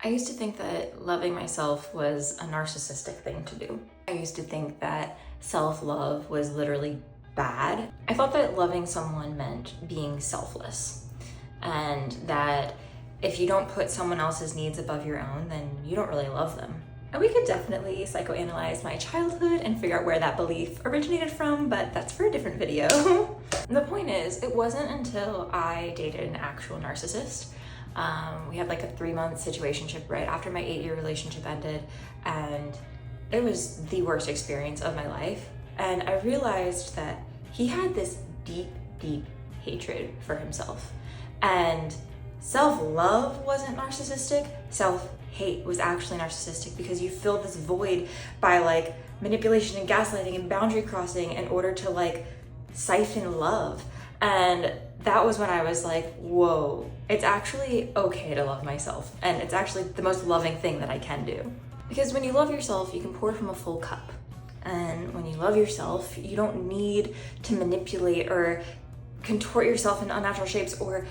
I used to think that loving myself was a narcissistic thing to do. I used to think that self-love was literally bad. I thought that loving someone meant being selfless, and that if you don't put someone else's needs above your own, then you don't really love them. And we could definitely psychoanalyze my childhood and figure out where that belief originated from, but that's for a different video. The point is, it wasn't until I dated an actual narcissist. We had like a 3-month situationship right after my 8-year relationship ended, and it was the worst experience of my life. And I realized that he had this deep, deep hatred for himself. And self-love wasn't narcissistic, self-hate was actually narcissistic, because you fill this void by like manipulation and gaslighting and boundary crossing in order to like siphon love. And that was when I was like, whoa, it's actually okay to love myself. And it's actually the most loving thing that I can do. Because when you love yourself, you can pour from a full cup. And when you love yourself, you don't need to manipulate or contort yourself in unnatural shapes or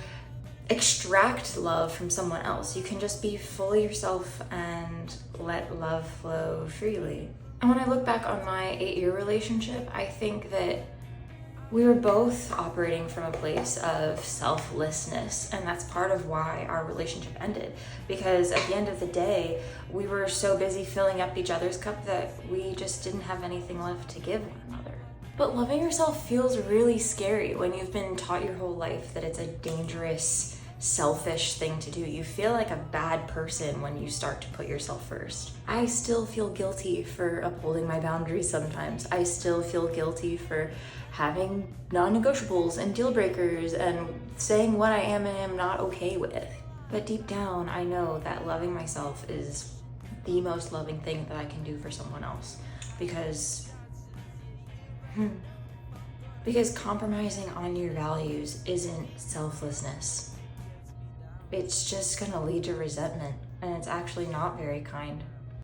extract love from someone else. You can just be fully yourself and let love flow freely. And when I look back on my 8-year relationship, I think that we were both operating from a place of selflessness, and that's part of why our relationship ended. Because at the end of the day, we were so busy filling up each other's cup that we just didn't have anything left to give one another. But loving yourself feels really scary when you've been taught your whole life that it's a dangerous, selfish thing to do. You feel like a bad person when you start to put yourself first. I still feel guilty for upholding my boundaries sometimes. I still feel guilty for having non-negotiables and deal breakers and saying what I am and am not okay with. But deep down, I know that loving myself is the most loving thing that I can do for someone else. Because compromising on your values isn't selflessness. It's just gonna lead to resentment, and it's actually not very kind.